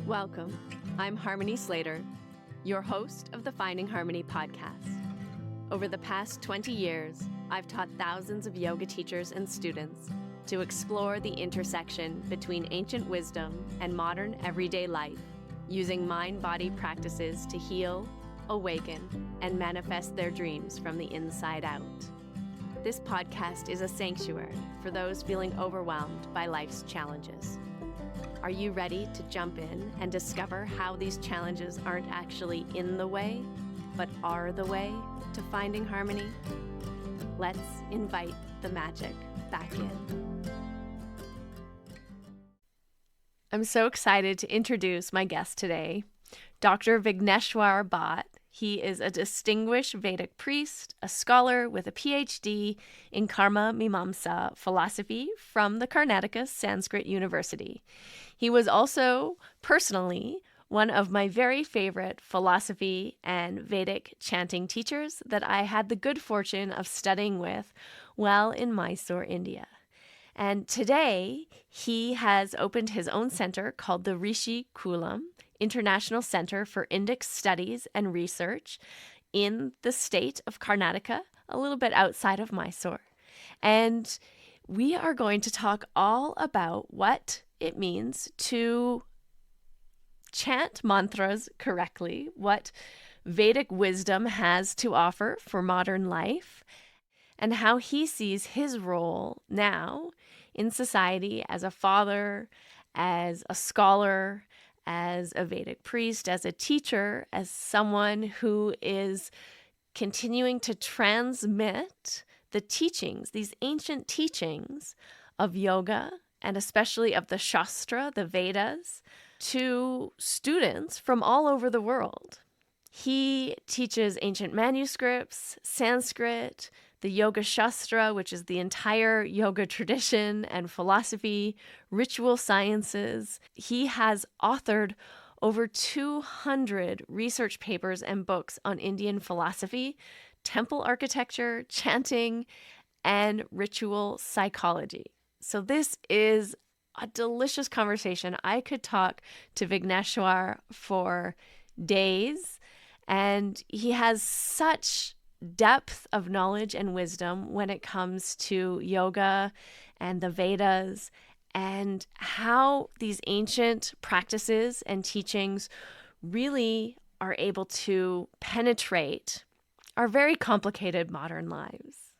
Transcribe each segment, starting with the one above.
Welcome. I'm Harmony Slater, your host of the Finding Harmony podcast. Over the past 20 years, I've taught thousands of yoga teachers and students to explore the intersection between ancient wisdom and modern everyday life, using mind-body practices to heal, awaken, and manifest their dreams from the inside out. This podcast is a sanctuary for those feeling overwhelmed by life's challenges. Are you ready to jump in and discover how these challenges aren't actually in the way, but are the way to finding harmony? Let's invite the magic back in. I'm so excited to introduce my guest today, Dr. Vigneshwar Bhat. He is a distinguished Vedic priest, a scholar with a PhD in Karma Mimamsa Philosophy from the Karnataka Sanskrit University. He was also, personally, one of my very favorite philosophy and Vedic chanting teachers that I had the good fortune of studying with while in Mysore, India. And today, he has opened his own center called the Rishikulam International Center for Vedic Studies and Research in the state of Karnataka, a little bit outside of Mysore. And we are going to talk all about what it means to chant mantras correctly, what Vedic wisdom has to offer for modern life, and how he sees his role now in society as a father, as a scholar, as a Vedic priest, as a teacher, as someone who is continuing to transmit the teachings, these ancient teachings of yoga, and especially of the Shastra, the Vedas, to students from all over the world. He teaches ancient manuscripts, Sanskrit, the Yoga Shastra, which is the entire yoga tradition and philosophy, ritual sciences. He has authored over 200 research papers and books on Indian philosophy, temple architecture, chanting, and ritual psychology. So this is a delicious conversation. I could talk to Vigneshwar for days, and he has such depth of knowledge and wisdom when it comes to yoga and the Vedas and how these ancient practices and teachings really are able to penetrate our very complicated modern lives.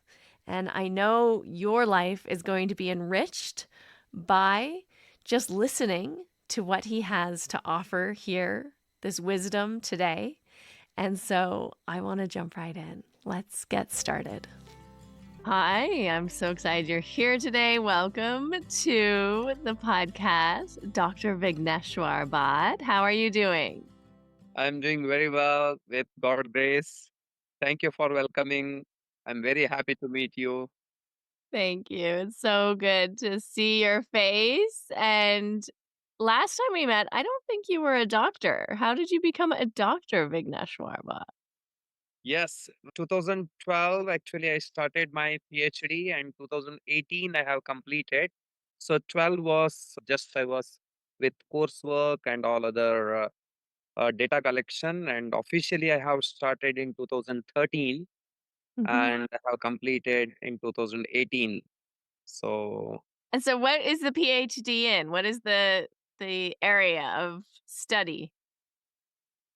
And I know your life is going to be enriched by just listening to what he has to offer here, this wisdom today. And so I want to jump right in. Let's get started. Hi, I'm so excited you're here today. Welcome to the podcast, Dr. Vigneshwar Bhat. How are you doing? I'm doing very well with God's grace. Thank you for welcoming. I'm very happy to meet you. Thank you. It's so good to see your face. And last time we met, I don't think you were a doctor. How did you become a doctor, Vigneshwar Bhat? Yes, 2012 actually I started my PhD and 2018 I have completed. So 12 was just I was with coursework and all other data collection, and officially I have started in 2013 Mhm. and I have completed in 2018. So And so what is the PhD in? What is the area of study?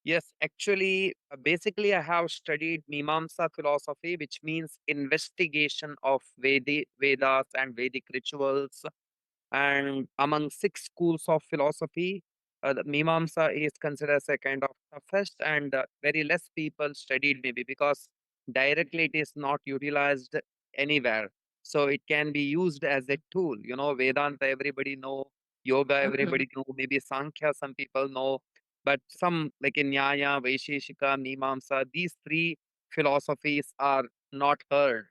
yes, actually, basically, I have studied Mimamsa philosophy, which means investigation of Vedas and Vedic rituals. And among six schools of philosophy, the Mimamsa is considered as a kind of toughest, and very less people studied maybe because directly it is not utilized anywhere. So it can be used as a tool. You know, Vedanta, everybody know. Yoga, Mhm. everybody know. Maybe Sankhya, some people know. But some, like in Nyaya, Vaisheshika, Mimamsa, these three philosophies are not heard.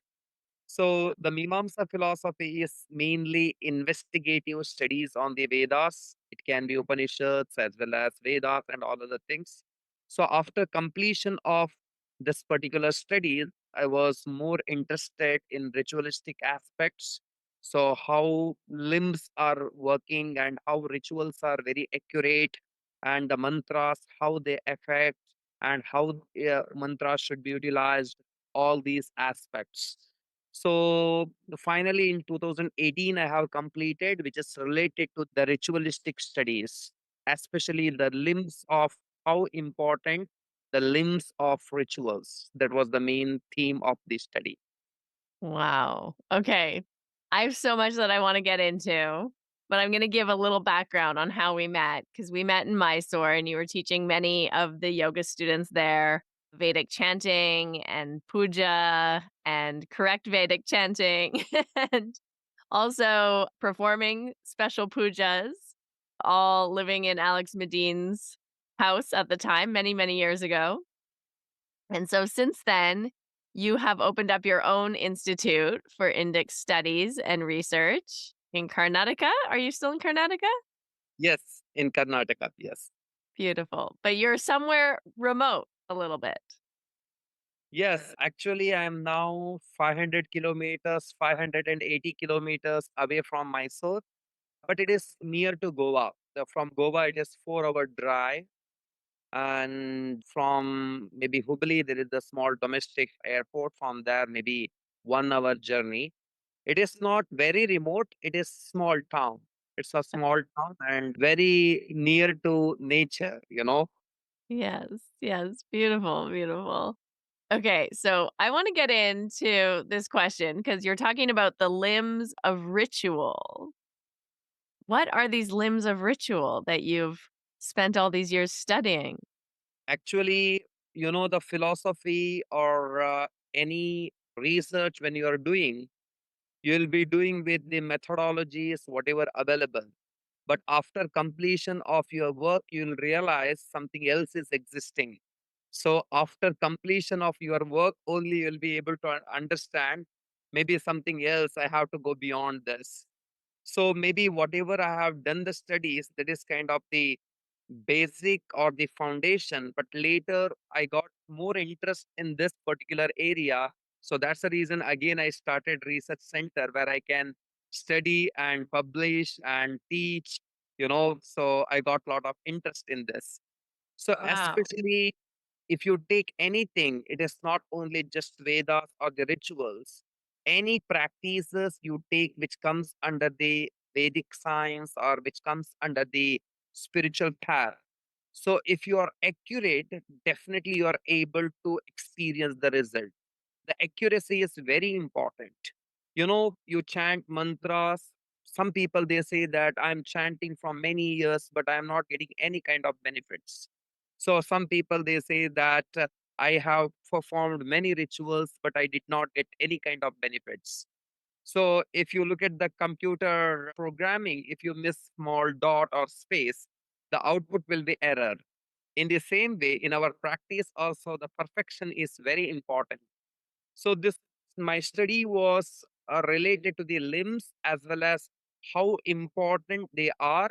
So the Mimamsa philosophy is mainly investigative studies on the Vedas. It can be Upanishads as well as Vedas and all other things. So after completion of this particular study, I was more interested in ritualistic aspects. So how limbs are working and how rituals are very accurate and the mantras, how they affect, and how mantras should be utilized, all these aspects. So finally, in 2018, I have completed, which is related to the ritualistic studies, especially the limbs of how important the limbs of rituals. That was the main theme of the study. Wow. Okay. I have so much that I want to get into, but I'm going to give a little background on how we met because we met in Mysore and you were teaching many of the yoga students there Vedic chanting and puja and correct Vedic chanting and also performing special pujas, all living in Alex Medin's house at the time, many, many years ago. And so since then, you have opened up your own institute for Indic studies and research in Karnataka. Are you still in Karnataka? Yes, in Karnataka, yes. Beautiful. But you're somewhere remote a little bit. Yes, actually, I am now 500 kilometers, 580 kilometers away from Mysore, but it is near to Goa. From Goa, it is 4 hour drive. And from maybe Hubli, there is a small domestic airport. From there, maybe 1 hour journey. It is not very remote. It is small town. It's a small town and very near to nature. Yes, yes. Beautiful, beautiful. Okay, so I want to get into this question because you're talking about the limbs of ritual. What are these limbs of ritual that you've spent all these years studying? Actually, the philosophy or any research when you are doing, you'll be doing with the methodologies, whatever available. But after completion of your work, you'll realize something else is existing. So after completion of your work, only you'll be able to understand maybe something else. I have to go beyond this. So maybe whatever I have done the studies, that is kind of the basic or the foundation, but later I got more interest in this particular area. So that's the reason again I started research center where I can study and publish and teach. So I got a lot of interest in this. So Wow. especially if you take anything, it is not only just Vedas or the rituals. Any practices you take which comes under the Vedic science or which comes under the spiritual path. So if you are accurate, definitely you are able to experience the result. The accuracy is very important. You chant mantras. Some people they say that I'm chanting for many years, but I'm not getting any kind of benefits. So some people they say that I have performed many rituals, but I did not get any kind of benefits. So if you look at the computer programming, if you miss small dot or space, the output will be error. In the same way, in our practice also, the perfection is very important. So this my study was related to the limbs as well as how important they are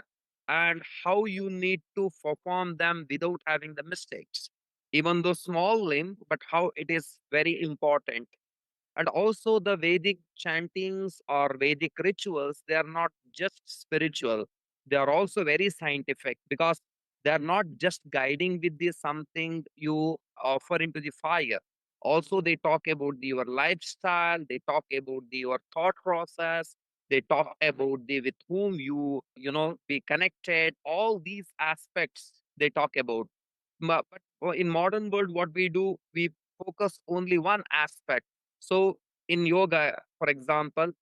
and how you need to perform them without having the mistakes. Even though small limb, but how it is very important. And also the Vedic chantings or Vedic rituals, they are not just spiritual. They are also very scientific because they are not just guiding with the something you offer into the fire. Also, they talk about your lifestyle, they talk about your thought process, they talk about the with whom you be connected, all these aspects they talk about. But in modern world, what we do, we focus only one aspect. So in yoga, for example,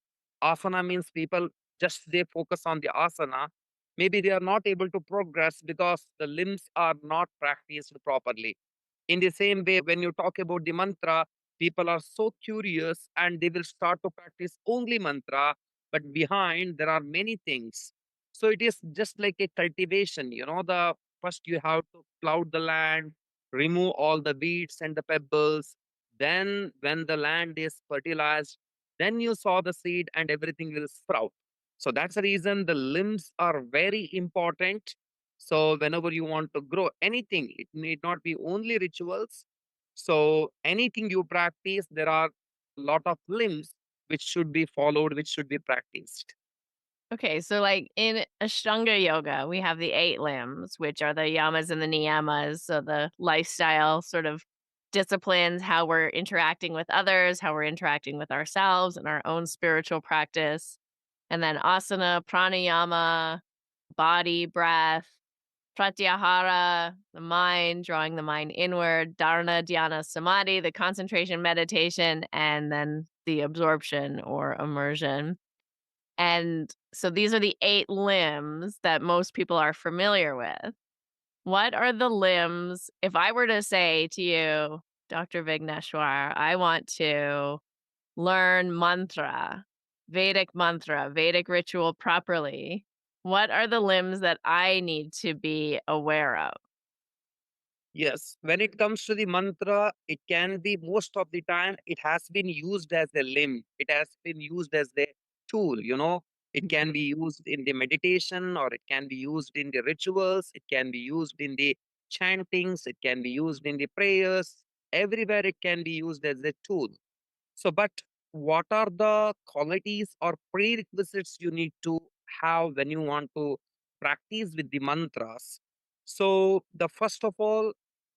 asana means people just they focus on the asana. Maybe they are not able to progress because the limbs are not practiced properly. In the same way, when you talk about the mantra, people are so curious and they will start to practice only mantra, but behind there are many things. So it is just like a cultivation. The first you have to plow the land, remove all the weeds and the pebbles. Then, when the land is fertilized, then you sow the seed and everything will sprout. So that's the reason the limbs are very important. So whenever you want to grow anything, it need not be only rituals. So anything you practice, there are a lot of limbs which should be followed, which should be practiced. Okay, so like in Ashtanga yoga, we have the eight limbs, which are the yamas and the niyamas. So the lifestyle sort of disciplines, how we're interacting with others, how we're interacting with ourselves and our own spiritual practice. And then asana, pranayama, body, breath, pratyahara, the mind, drawing the mind inward, dharana, dhyana, samadhi, the concentration meditation, and then the absorption or immersion. And so these are the 8 limbs that most people are familiar with. What are the limbs if I were to say to you, Dr. Vigneshwar, I want to learn mantra, Vedic ritual properly, what are the limbs that I need to be aware of? Yes, when it comes to the mantra, it can be most of the time it has been used as a limb. It has been used as the tool, you know. It can be used in the meditation or it can be used in the rituals. It can be used in the chantings. It can be used in the prayers. Everywhere it can be used as a tool. So, but what are the qualities or prerequisites you need to have when you want to practice with the mantras? So, the first of all,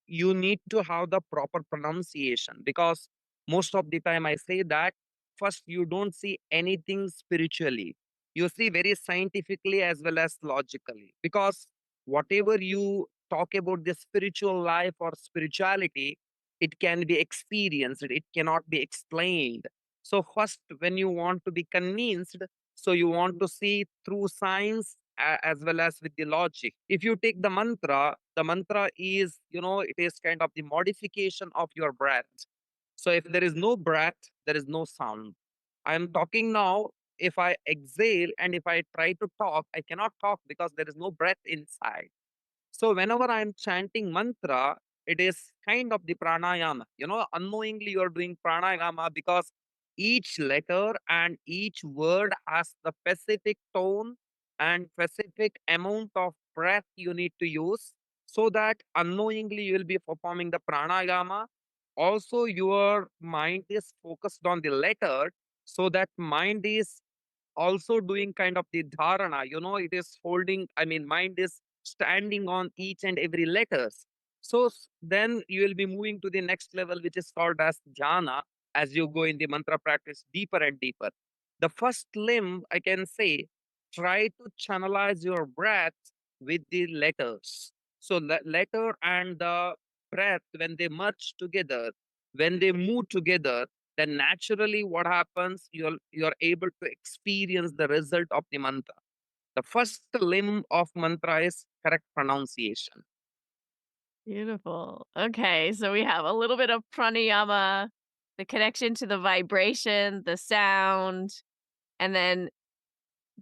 you need to have the proper pronunciation because most of the time I say that first you don't see anything spiritually. You see very scientifically as well as logically because whatever you talk about the spiritual life or spirituality, it can be experienced, it cannot be explained. So first when you want to be convinced, so you want to see through science as well as with the logic. If you take the mantra is, you know, it is kind of the modification of your breath. So if there is no breath, there is no sound. I am talking now. If I exhale and if I try to talk, I cannot talk because there is no breath inside. So whenever I'm chanting mantra, it is kind of the pranayama. You know, unknowingly you're doing pranayama because each letter and each word has the specific tone and specific amount of breath you need to use so that unknowingly you will be performing the pranayama. Also, your mind is focused on the letter so that mind is also doing kind of the dharana, you know, it is holding, I mean, mind is standing on each and every letters. So then you will be moving to the next level, which is called as jhana, as you go in the mantra practice deeper and deeper. The first limb, I can say, try to channelize your breath with the letters. So the letter and the breath, when they merge together, when they move together, then naturally what happens, you're able to experience the result of the mantra. The first limb of mantra is correct pronunciation. Beautiful. Okay, so we have a little bit of pranayama, the connection to the vibration, the sound, and then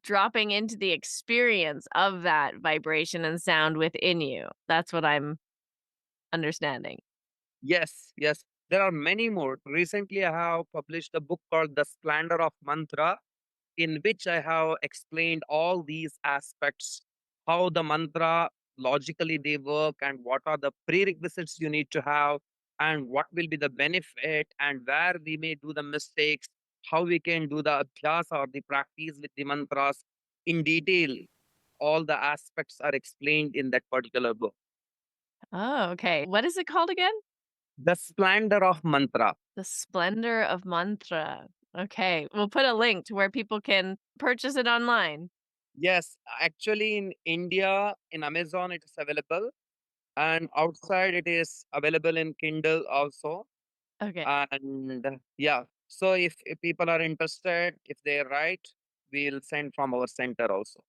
dropping into the experience of that vibration and sound within you. That's what I'm understanding. Yes, there are many more. Recently I have published a book called The Splendor of Mantra, in which I have explained all these aspects, how the mantra logically they work, and what are the prerequisites you need to have, and what will be the benefit, and where we may do the mistakes, how we can do the abhyas or the practice with the mantras in detail. All the aspects are explained in that particular book. Oh, okay. What is it called again? The splendor of mantra. The Splendor of Mantra. Okay, we'll put a link to where people can purchase it online. Yes, actually in India, in Amazon, it is available. And outside it is available in Kindle also. Okay, And yeah, so if people are interested, if they write, we'll send from our center also.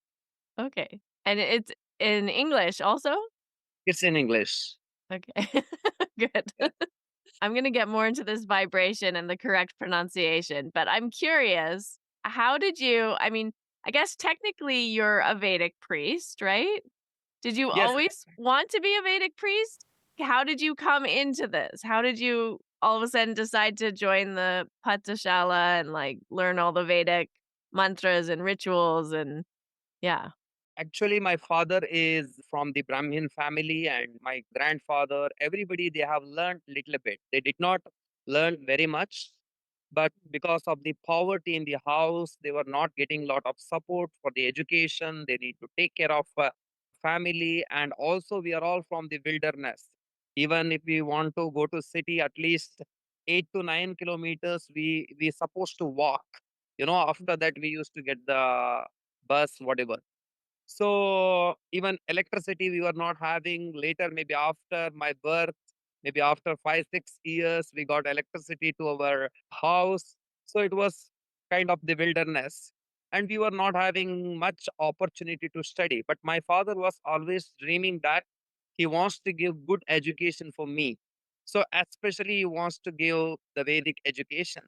okay. And it's in English also? It's in English. Okay, good. Yeah. I'm gonna get more into this vibration and the correct pronunciation, but I'm curious, how did you I mean, I guess technically you're a Vedic priest, right? Did you Yes, always want to be a Vedic priest? How did you come into this? How did you all of a sudden decide to join the Patashala and like learn all the Vedic mantras and rituals and yeah. actually my father is from the Brahmin family and my grandfather, everybody they have learned little bit. They did not learn very much. But because of the poverty in the house, they were not getting a lot of support for the education. They need to take care of family, and also we are all from the wilderness. Even if we want to go to city, at least 8 to 9 kilometers, we supposed to walk. After that we used to get the bus, whatever. So even electricity we were not having. Later, maybe after my birth, maybe after 5, 6 years, we got electricity to our house. So it was kind of the wilderness. And we were not having much opportunity to study. But my father was always dreaming that he wants to give good education for me. So especially he wants to give the Vedic education.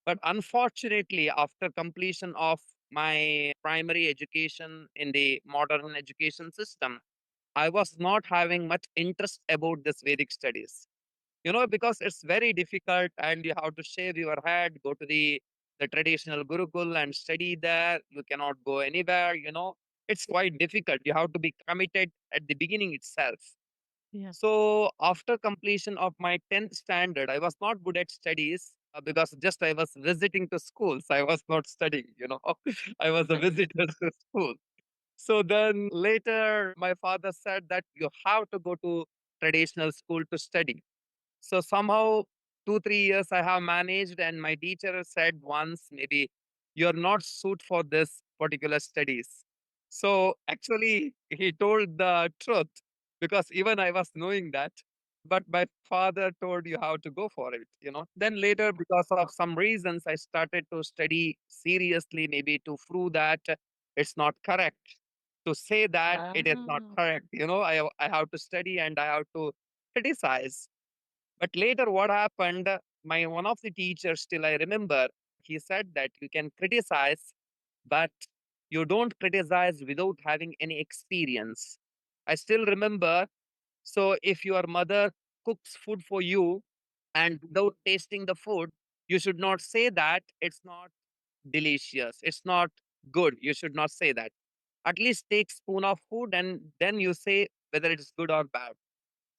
But unfortunately, after completion of my primary education in the modern education system, I was not having much interest about this Vedic studies. Because it's very difficult and you have to shave your head, go to the traditional Gurukul and study there. You cannot go anywhere. It's quite difficult. You have to be committed at the beginning itself. Yeah. So after completion of my 10th standard, I was not good at studies because just I was visiting to schools. I was not studying. I was a visitor to school. So then later, my father said that you have to go to traditional school to study. So somehow 2, 3 years I have managed, and my teacher said once, maybe you're not suit for this particular studies. So actually, he told the truth because even I was knowing that. But my father told you how to go for it. Then later, because of some reasons, I started to study seriously, maybe to prove that it's not correct. To say that it is not Oh. correct. I have to study and I have to criticize. But later, what happened? My one of the teachers, still I remember, he said that you can criticize, but you don't criticize without having any experience. I still remember. So, if your mother cooks food for you and without tasting the food, you should not say that it's not delicious, it's not good. You should not say that. At least take spoon of food and then you say whether it is good or bad.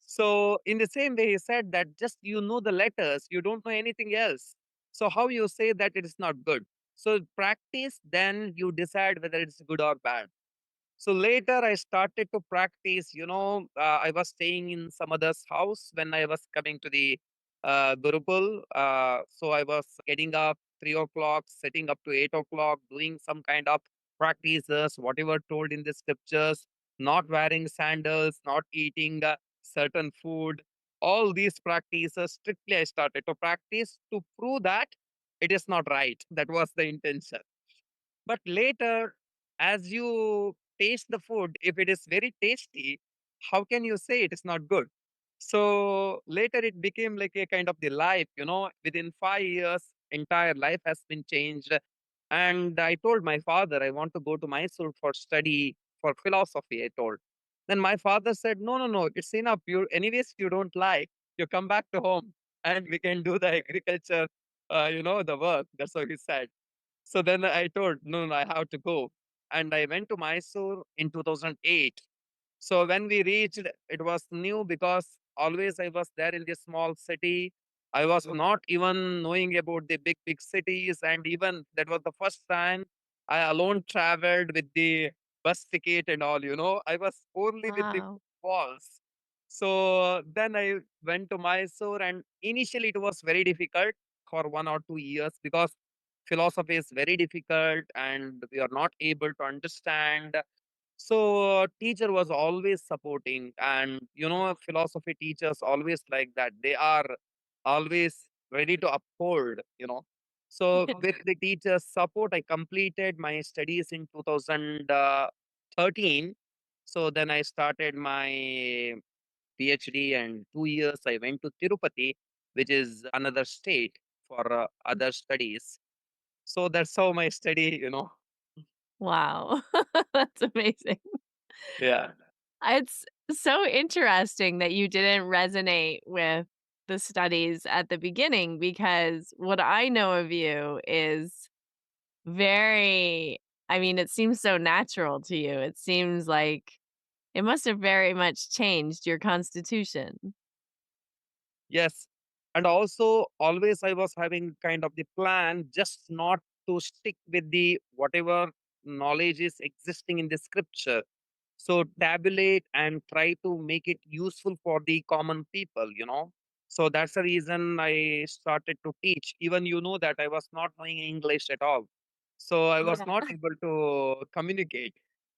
So, in the same way, he said that just you know the letters, you don't know anything else. So, how you say that it is not good? So, practice, then you decide whether it's good or bad. So later I started to practice. I was staying in some other's house when I was coming to the Gurukul. So I was getting up 3 o'clock, setting up to 8 o'clock, doing some kind of practices, whatever told in the scriptures, not wearing sandals, not eating certain food. All these practices strictly I started to practice to prove that it is not right. That was the intention. But later, as you taste the food, if it is very tasty, how can you say it is not good? So later it became like a kind of the life. Within 5 years, entire life has been changed. And I told my father, I want to go to Mysore for study for philosophy, I told. Then my father said, no, no, no, it's enough. Anyways, you don't like. You come back to home and we can do the agriculture, the work. That's what he said. So then I told, no, no, I have to go. And I went to Mysore in 2008. So when we reached, it was new because always I was there in this small city. I was not even knowing about the big, big cities. And even that was the first time I alone traveled with the bus ticket and all. I was only with the Wow. walls. So then I went to Mysore, and initially it was very difficult for 1 or 2 years because philosophy is very difficult and we are not able to understand. So teacher was always supporting, and philosophy teachers always like that. They are always ready to uphold. So with the teacher's support, I completed my studies in 2013. So then I started my PhD, and 2 years I went to Tirupati, which is another state for other studies. So that's how my study. Wow. That's amazing. Yeah. It's so interesting that you didn't resonate with the studies at the beginning because what I know of you is very, I mean, it seems so natural to you. It seems like it must have very much changed your constitution. Yes. And also, always I was having kind of the plan just not to stick with the whatever knowledge is existing in the scripture. So tabulate and try to make it useful for the common people. So that's the reason I started to teach. Even that I was not knowing English at all. So I was Yeah. not able to communicate.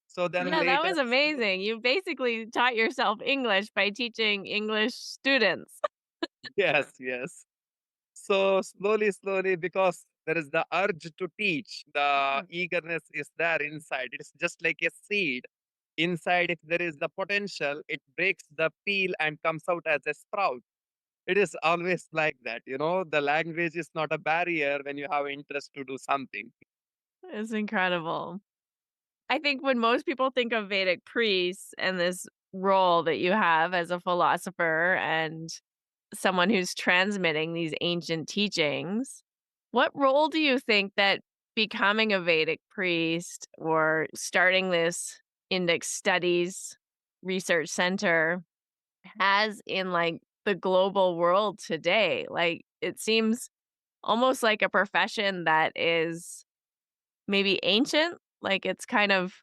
So then Yeah, that later, was amazing. You basically taught yourself English by teaching English students. yes, yes. So slowly, slowly, because there is the urge to teach, the eagerness is there inside. It's just like a seed. Inside, if there is the potential, it breaks the peel and comes out as a sprout. It is always like that. The language is not a barrier when you have interest to do something. It's incredible. I think when most people think of Vedic priests and this role that you have as a philosopher and someone who's transmitting these ancient teachings, what role do you think that becoming a Vedic priest or starting this index studies research center has in like the global world today? Like it seems almost like a profession that is maybe ancient, like it's kind of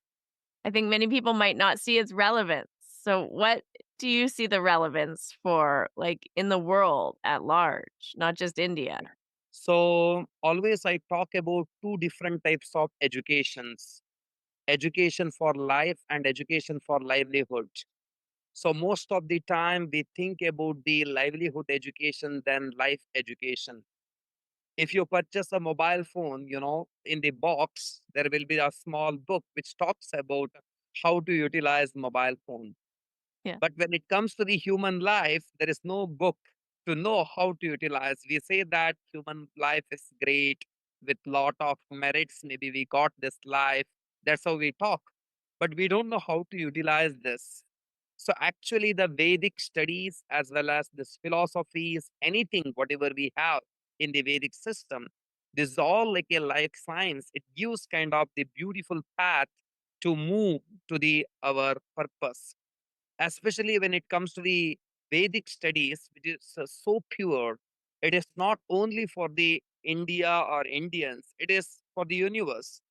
I think many people might not see its relevance. So what do you see the relevance for like in the world at large, not just India? So always I talk about two different types of educations: education for life and education for livelihood. So most of the time we think about the livelihood education than life education. If you purchase a mobile phone, in the box, there will be a small book which talks about how to utilize mobile phone. Yeah. But when it comes to the human life, there is no book to know how to utilize. We say that human life is great with lot of merits. Maybe we got this life. That's how we talk. But we don't know how to utilize this. So actually the Vedic studies as well as this philosophies, anything, whatever we have in the Vedic system, this is all like a life science. It gives kind of the beautiful path to move to the our purpose, especially when it comes to the Vedic studies, which is so pure. It is not only for the India or Indians, it is for the universe.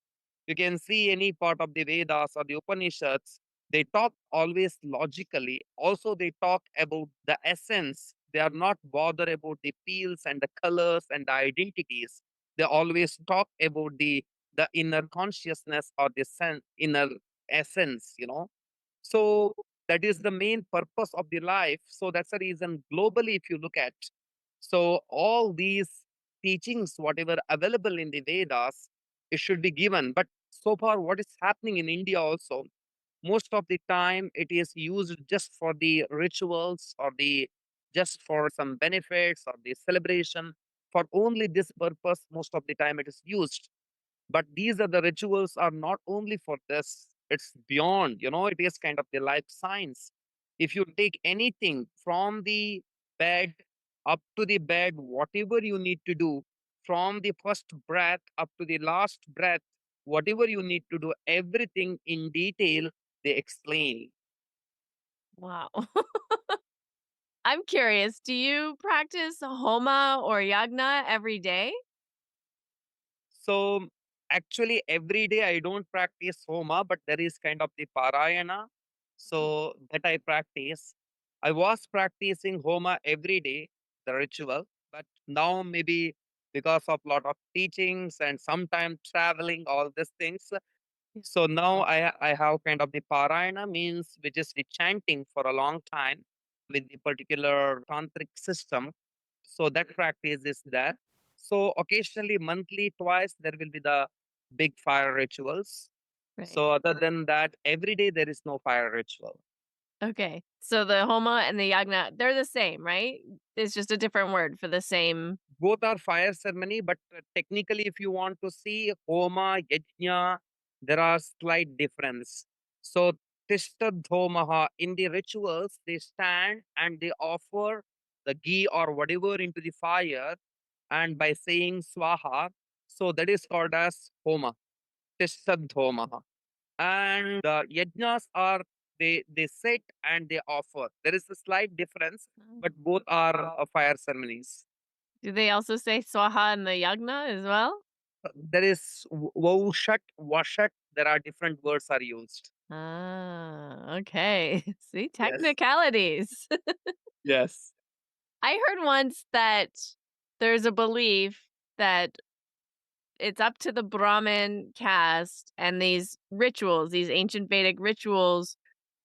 You can see any part of the Vedas or the Upanishads, they talk always logically. Also, they talk about the essence. They are not bothered about the feels and the colors and the identities. They always talk about the inner consciousness or the inner essence. So that is the main purpose of the life. So that's the reason globally, if you look at, so all these teachings, whatever available in the Vedas, it should be given. But so far, what is happening in India also, most of the time it is used just for the rituals or the just for some benefits or the celebration. For only this purpose, most of the time it is used. But these are the rituals are not only for this, it's beyond, it is kind of the life science. If you take anything from the bed up to the bed, whatever you need to do, from the first breath up to the last breath, whatever you need to do, everything in detail, they explain. Wow. I'm curious, do you practice homa or yagna every day? So actually, every day I don't practice Homa, but there is kind of the Parayana. So that I practice. I was practicing Homa every day, the ritual, but now maybe because of lot of teachings and sometimes traveling, all these things. Yeah. So now I have kind of the Parayana means which is the chanting for a long time with the particular tantric system. So that practice is there. So occasionally, monthly, twice, there will be the big fire rituals. Right. So other than that, every day there is no fire ritual. Okay. So the homa and the yagna, they're the same, right? It's just a different word for the same. Both are fire ceremony, but technically, if you want to see Homa, Yajna, there are slight difference. So Tishtadhomaha, in the rituals, they stand and they offer the ghee or whatever into the fire, and by saying Swaha, so that is called as Homa, Tishtadhomaha. And yajnas are they sit and they offer. There is a slight difference, but both are fire ceremonies. Do they also say swaha in the yagna as well? There is Vaushat, Vashat. There are different words are used. Ah, okay. See, Yes. technicalities. Yes. I heard once that there's a belief that it's up to the Brahmin caste and these rituals, these ancient Vedic rituals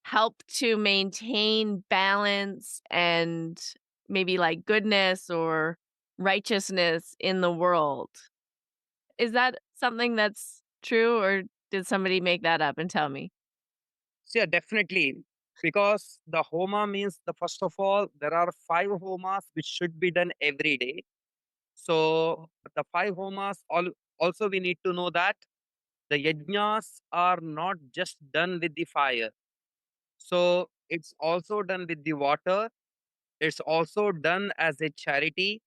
help to maintain balance and maybe like goodness or righteousness in the world. Is that something that's true or did somebody make that up and tell me? So yeah, definitely. Because the homa means the first of all, there are five homas which should be done every day. So the five homas also we need to know that the yajnas are not just done with the fire. So it's also done with the water. It's also done as a charity.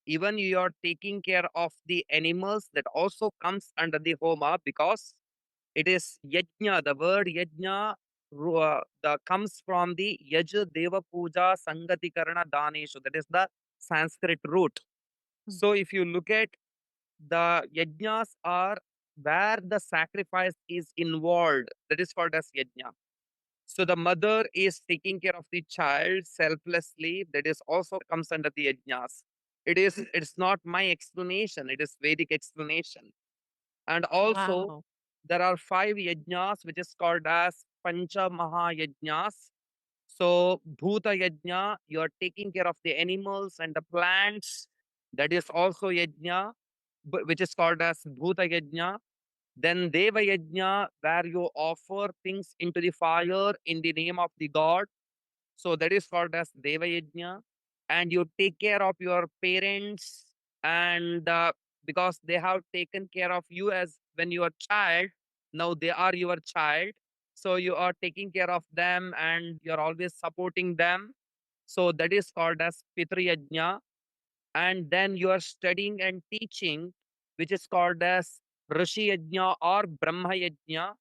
Even you are taking care of the animals that also comes under the homa because it is yajna. The word yajna comes from the yaja deva puja sangati karana daneshu. That is the Sanskrit root. Mm. So if you look at the yajnas are where the sacrifice is involved. That is called as yajna. So the mother is taking care of the child selflessly. That is also comes under the yajnas. It's not my explanation. It is Vedic explanation. And also Wow. there are five yajnas which is called as Pancha Maha Yajnas. So Bhuta Yajna, you are taking care of the animals and the plants. That is also yajna, which is called as Bhuta Yajna. Then Deva Yajna, where you offer things into the fire in the name of the god. So that is called as Deva Yajna. And you take care of your parents and because they have taken care of you as when you are child, now they are your child. So you are taking care of them and you're always supporting them. So that is called as Pitru Yajna. And then you are studying and teaching, which is called as Rishi Yajna or Brahma Yajna.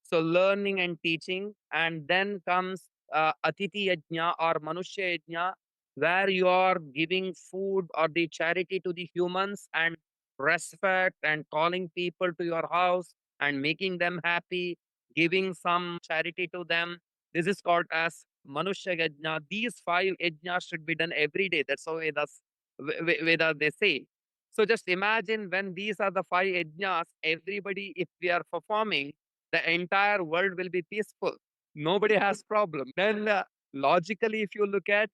So learning and teaching, and then comes Atiti Yajna or Manushya Yajna, where you are giving food or the charity to the humans and respect and calling people to your house and making them happy, giving some charity to them. This is called as Manushya Yajna. These five yajnas should be done every day. That's how Vedas they say. So just imagine when these are the five yajnas, everybody, if we are performing, the entire world will be peaceful. Nobody has problem. Then logically, if you look at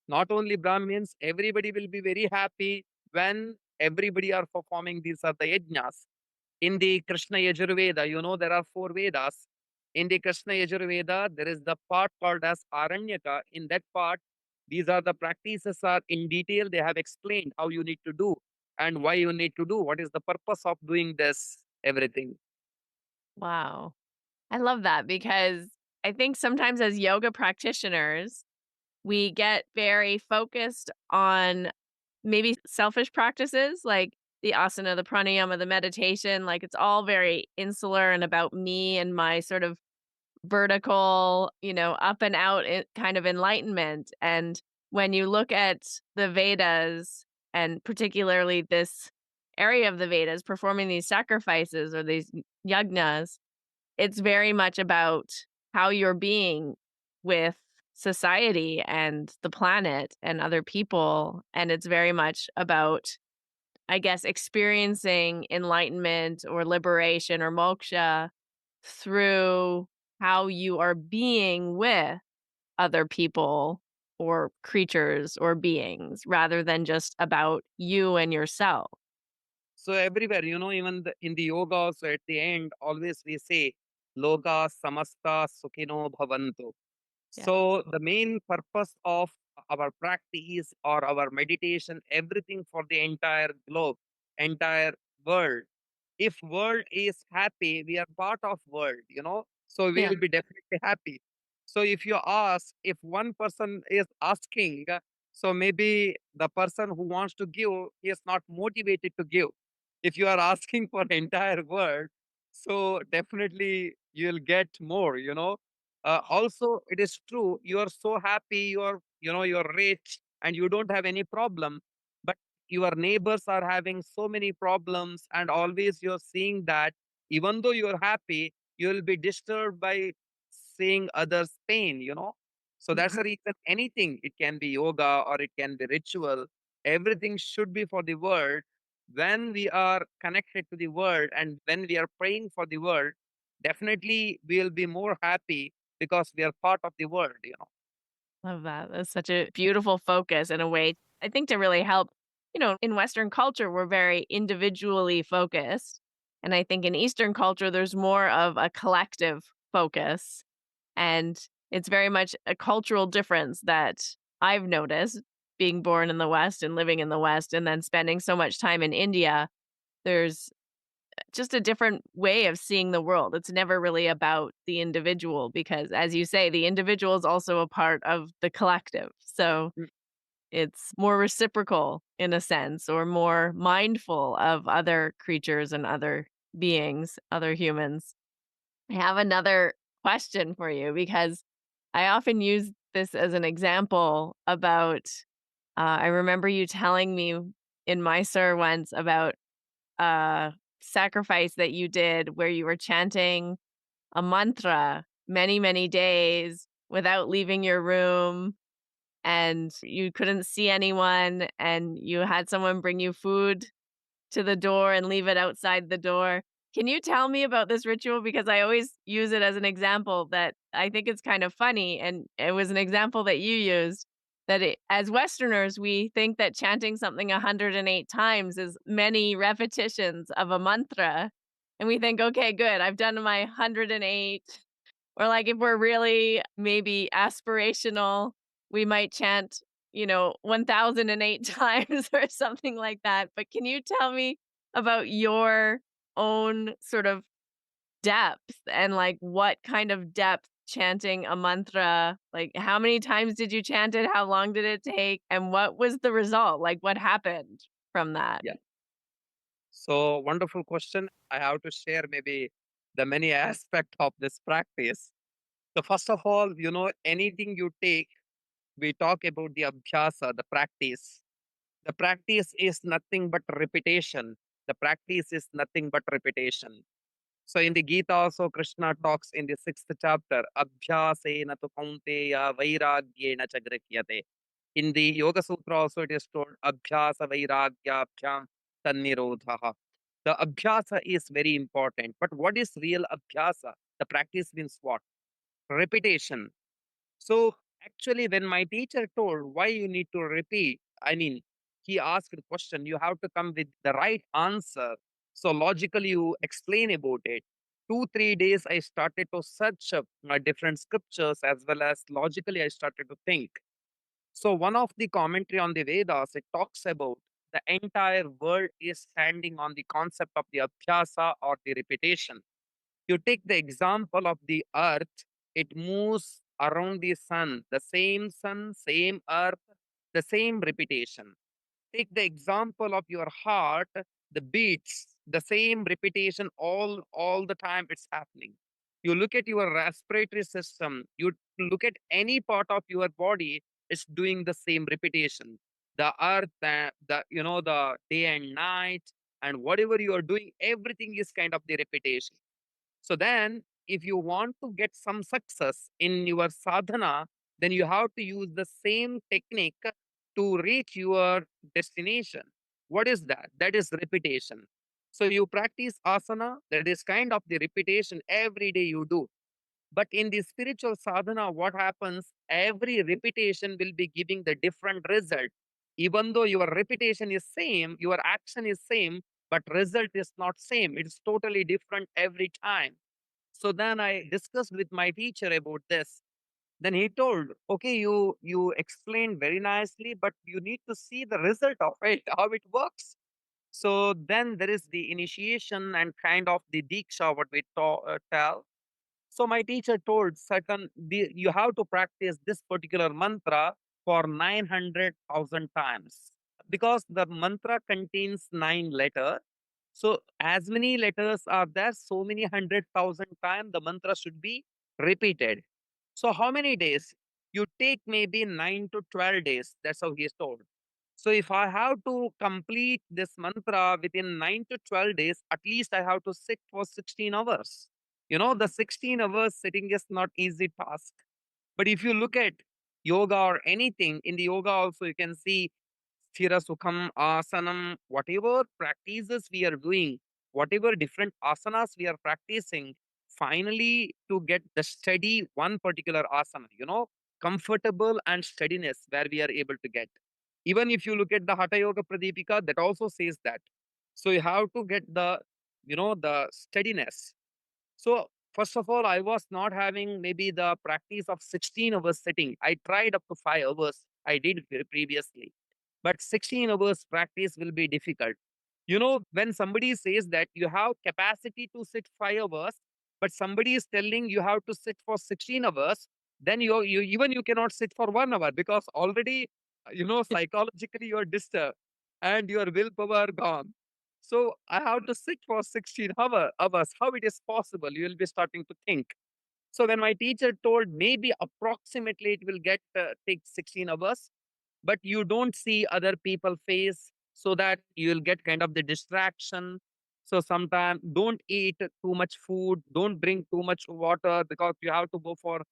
not only Brahmins, everybody will be very happy when everybody are performing these are the yajnas. In the Krishna Yajurveda, you know there are four Vedas. In the Krishna Yajurveda, there is the part called as Aranyaka. In that part, these are the practices are in detail. They have explained how you need to do and why you need to do. What is the purpose of doing this? Everything. Wow. I love that because I think sometimes as yoga practitioners, we get very focused on maybe selfish practices like the asana, the pranayama, the meditation. Like it's all very insular and about me and my sort of vertical, up and out kind of enlightenment. And when you look at the Vedas and particularly this area of the Vedas performing these sacrifices or these yagnas, it's very much about how you're being with society and the planet and other people. And it's very much about, I guess, experiencing enlightenment or liberation or moksha through how you are being with other people or creatures or beings rather than just about you and yourself. So everywhere, even in the yoga also at the end, always we say, Loka samasta sukhino bhavantu. Yeah. So the main purpose of our practice or our meditation, everything for the entire globe, entire world. If world is happy, we are part of world. So we Yeah. will be definitely happy. So if you ask, if one person is asking, so maybe the person who wants to give is not motivated to give. If you are asking for entire world, so definitely you'll get more. Also, it is true, you are so happy, you're rich, and you don't have any problem. But your neighbors are having so many problems, and always you're seeing that even though you're happy, you'll be disturbed by seeing others' pain. So that's the reason anything, it can be yoga or it can be ritual, everything should be for the world. When we are connected to the world and when we are praying for the world, definitely we'll be more happy because we are part of the world. Love that. That's such a beautiful focus and a way, I think, to really help. In Western culture, we're very individually focused. And I think in Eastern culture, there's more of a collective focus. And it's very much a cultural difference that I've noticed being born in the West and living in the West and then spending so much time in India. There's just a different way of seeing the world. It's never really about the individual because, as you say, the individual is also a part of the collective. So Mm. it's more reciprocal in a sense, or more mindful of other creatures and other beings, other humans. I have another question for you because I often use this as an example about. I remember you telling me in Mysore once about a sacrifice that you did where you were chanting a mantra many, many days without leaving your room and you couldn't see anyone and you had someone bring you food to the door and leave it outside the door. Can you tell me about this ritual? Because I always use it as an example that I think it's kind of funny. And it was an example that you used that as Westerners, we think that chanting something 108 times is many repetitions of a mantra. And we think, okay, good, I've done my 108. Or like if we're really maybe aspirational, we might chant 1008 times or something like that. But can you tell me about your own sort of depth and like what kind of depth chanting a mantra, like how many times did you chant it? How long did it take? And what was the result? Like what happened from that? Yeah. So wonderful question. I have to share maybe the many aspect of this practice. So first of all, anything you take, we talk about the abhyasa, the practice. The practice is nothing but repetition. The practice is nothing but repetition. So in the Gita also, Krishna talks in the sixth chapter, Abhyasena tu kaunteya vairagyena cha grihyate. In the Yoga Sutra also it is told, Abhyasa vairagyabhyam tannirodhaha. The abhyasa is very important. But what is real abhyasa? The practice means what? Repetition. So actually, when my teacher told why you need to repeat, I mean, he asked the question, you have to come with the right answer. So logically, you explain about it. 2, 3 days, I started to search up different scriptures as well as logically, I started to think. So one of the commentary on the Vedas, it talks about the entire world is standing on the concept of the abhyasa or the repetition. You take the example of the earth, it moves around the sun, same earth, the same repetition. Take the example of your heart, the beats, the same repetition all the time it's happening. You look at your respiratory system, you look at any part of your body, it's doing the same repetition. The earth, the day and night, and whatever you are doing, everything is kind of the repetition. So then, if you want to get some success in your sadhana, then you have to use the same technique to reach your destination. What is that? That is repetition. So you practice asana, that is kind of the repetition every day you do. But in the spiritual sadhana, what happens? Every repetition will be giving the different result. Even though your repetition is same, your action is same, but result is not same. It's totally different every time. So then I discussed with my teacher about this. Then he told, okay, you explained very nicely, but you need to see the result of it, how it works. So then there is the initiation and kind of the diksha, what we tell. So my teacher told you have to practice this particular mantra for 900,000 times because the mantra contains 9 letters. So as many letters are there, so many 100,000 times the mantra should be repeated. So how many days? You take maybe 9 to 12 days. That's how he is told. So if I have to complete this mantra within 9 to 12 days, at least I have to sit for 16 hours. The 16 hours sitting is not easy task. But if you look at yoga or anything, in the yoga also you can see Sthira Sukham, Asanam, whatever practices we are doing, whatever different asanas we are practicing, finally to get the steady one particular asana, comfortable and steadiness where we are able to get. Even if you look at the Hatha Yoga Pradipika, that also says that. So you have to get the steadiness. So first of all, I was not having maybe the practice of 16 hours sitting. I tried up to 5 hours. I did previously, but 16 hours practice will be difficult. When somebody says that you have capacity to sit 5 hours, but somebody is telling you have to sit for 16 hours, then you cannot sit for 1 hour because already, psychologically you are disturbed and your willpower gone. So I have to sit for 16 hours. How it is possible? You will be starting to think. So when my teacher told maybe approximately it will get take 16 hours, but you don't see other people face so that you'll get kind of the distraction. So sometimes don't eat too much food, don't drink too much water because you have to go for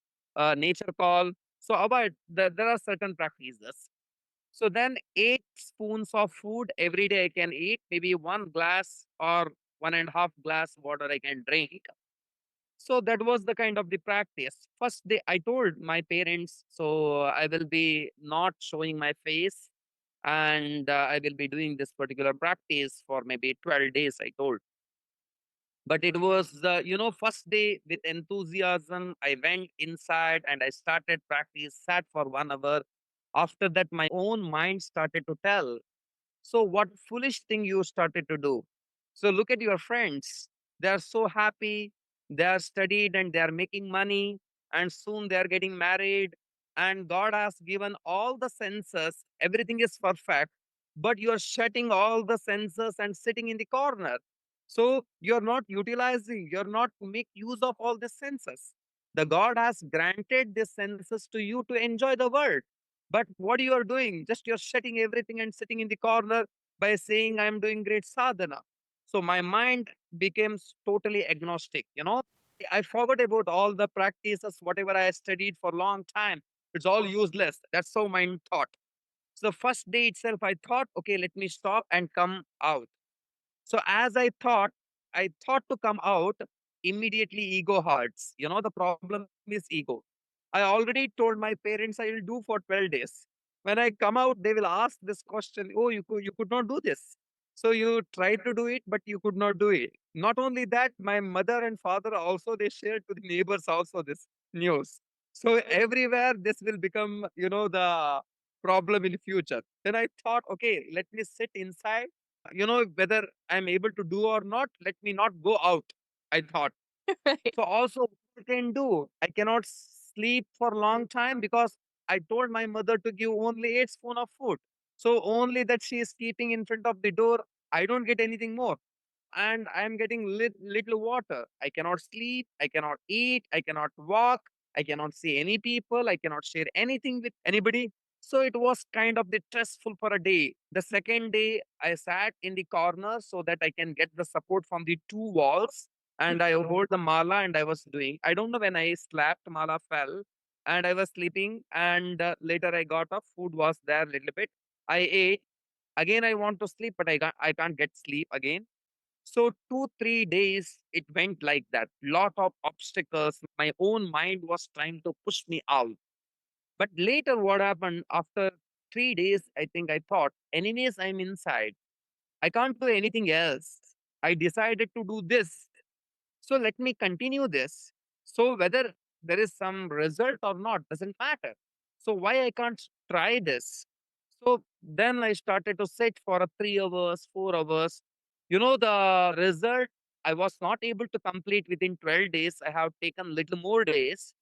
nature call. So avoid, there are certain practices. So then 8 spoons of food every day I can eat, maybe 1 glass or 1.5 glass water I can drink. So that was the kind of the practice. First day I told my parents, so I will be not showing my face and I will be doing this particular practice for maybe 12 days, I told. But it was the, first day with enthusiasm. I went inside and I started practice, sat for 1 hour. After that, my own mind started to tell, so, what foolish thing you started to do? So, look at your friends. They are so happy. They are studied and they are making money, and soon they are getting married. And God has given all the senses, everything is perfect, but you are shutting all the senses and sitting in the corner. So, you're not utilizing, you're not to make use of all the senses. The God has granted the senses to you to enjoy the world. But what you are doing, just you're shutting everything and sitting in the corner by saying, I'm doing great sadhana. So my mind becomes totally agnostic. I forgot about all the practices, whatever I studied for a long time. It's all useless. That's how mind thought. So the first day itself, I thought, okay, let me stop and come out. So as I thought to come out, immediately ego hurts. The problem is ego. I already told my parents I will do for 12 days. When I come out, they will ask this question, oh, you could not do this. So you tried to do it, but you could not do it. Not only that, my mother and father also, they shared to the neighbors also this news. So everywhere this will become, the problem in future. Then I thought, okay, let me sit inside, whether I'm able to do or not, let me not go out, I thought. Right. So also what I can do, I cannot sleep for a long time because I told my mother to give only 8 spoon of food. So only that she is keeping in front of the door, I don't get anything more. And I am getting little water. I cannot sleep, I cannot eat, I cannot walk, I cannot see any people, I cannot share anything with anybody. So it was kind of the stressful for a day. The second day, I sat in the corner so that I can get the support from the two walls. And I hold the mala and I was doing. I don't know when I slapped, mala fell, and I was sleeping. And later I got up, food was there a little bit. I ate. Again, I want to sleep, but I can't get sleep again. So 2 3 days it went like that. Lot of obstacles. My own mind was trying to push me out. But later, what happened after 3 days? I think I thought, anyways, I'm inside. I can't do anything else. I decided to do this. So let me continue this. So whether there is some result or not doesn't matter. So why I can't try this? So then I started to sit for a 3 hours, 4 hours. The result, I was not able to complete within 12 days. I have taken little more days.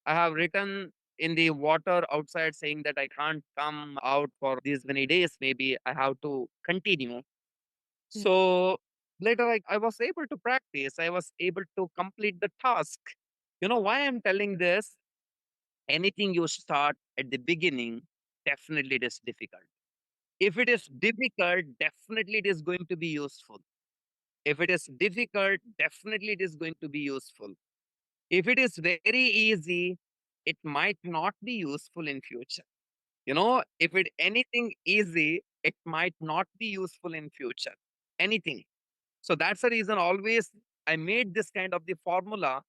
I have written in the water outside saying that I can't come out for these many days. Maybe I have to continue. So later, I was able to practice. I was able to complete the task. Why I'm telling this? Anything you start at the beginning, definitely it is difficult. If it is difficult, definitely it is going to be useful. If it is difficult, definitely it is going to be useful. If it is very easy, it might not be useful in future. If it anything easy, it might not be useful in future. Anything. So that's the reason always I made this kind of the formula.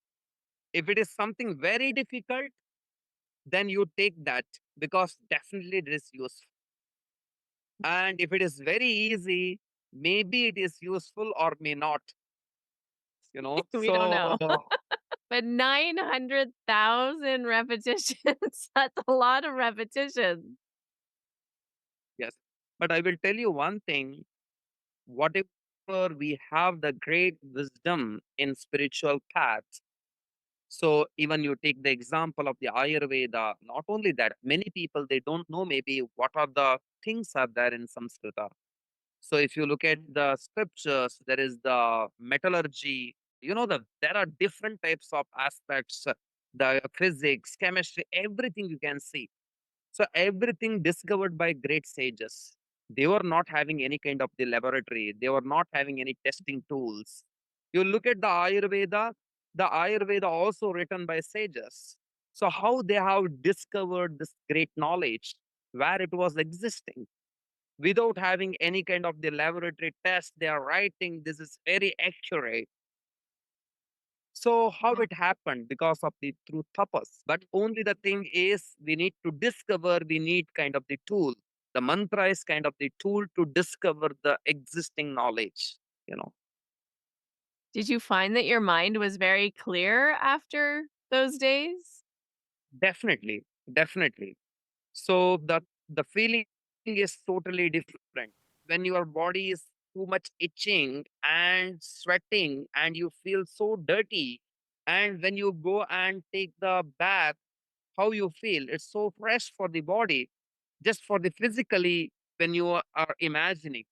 If it is something very difficult, then you take that because definitely it is useful. And if it is very easy, maybe it is useful or may not, you know. We don't So know. But 900,000 repetitions, that's a lot of repetitions. yes. But I will tell you one thing, whatever we have the great wisdom in spiritual paths. So even you take the example of the Ayurveda, not only that, many people they don't know maybe what are the things are there in Samskrita. So if you look at the scriptures, there is the metallurgy, there are different types of aspects, the physics, chemistry, everything you can see. So everything discovered by great sages. They were not having any kind of the laboratory. They were not having any testing tools. You look at the Ayurveda also written by sages. So how they have discovered this great knowledge where it was existing without having any kind of the laboratory test, they are writing this is very accurate. So how Yeah. it happened? Because of the through tapas. But only the thing is we need to discover, we need kind of the tool. The mantra is kind of the tool to discover the existing knowledge, you know. Did you find that your mind was very clear after those days? Definitely, definitely. So the feeling is totally different. When your body is too much itching and sweating and you feel so dirty, and when you go and take the bath, how you feel? It's so fresh for the body, just for the physically when you are imagining.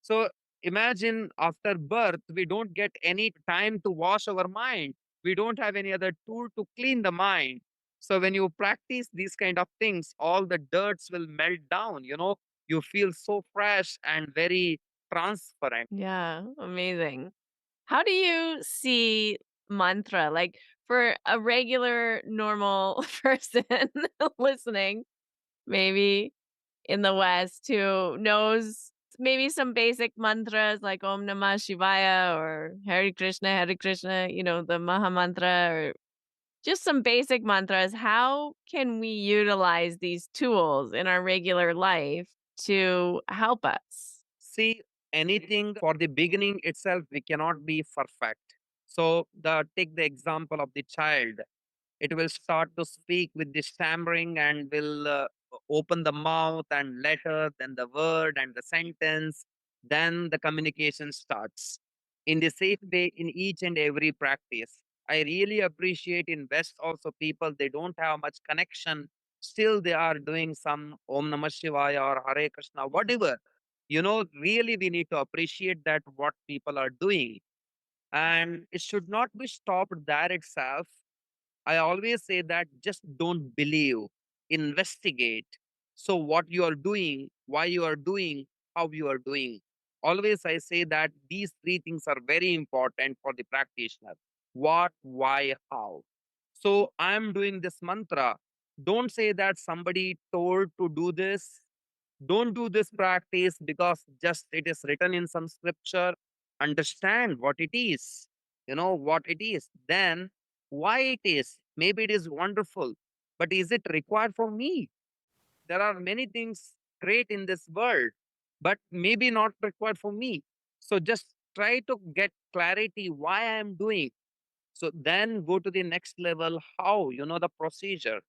So imagine after birth, we don't get any time to wash our mind. We don't have any other tool to clean the mind. So when you practice these kind of things, all the dirts will melt down. You feel so fresh and very transparent. Yeah, amazing. How do you see mantra? Like for a regular, normal person listening, maybe in the West, who knows maybe some basic mantras like Om Namah Shivaya or Hare Krishna, the Maha Mantra, or just some basic mantras. How can we utilize these tools in our regular life to help us? See, anything for the beginning itself, we cannot be perfect. So take the example of the child. It will start to speak with the stammering and will open the mouth and letter, then the word and the sentence, then the communication starts. In the same way, in each and every practice, I really appreciate in West also people, they don't have much connection. Still, they are doing some Om Namah Shivaya or Hare Krishna, whatever. Really, we need to appreciate that what people are doing. And it should not be stopped there itself. I always say that just don't believe, investigate. So, what you are doing, why you are doing, how you are doing. Always, I say that these three things are very important for the practitioner: what, why, how. So, I'm doing this mantra. Don't say that somebody told to do this. Don't do this practice because just it is written in some scripture. Understand what it is. You know what it is. Then why it is. Maybe it is wonderful, but is it required for me? There are many things great in this world, but maybe not required for me. So just try to get clarity why I am doing. So then go to the next level, how, the procedure.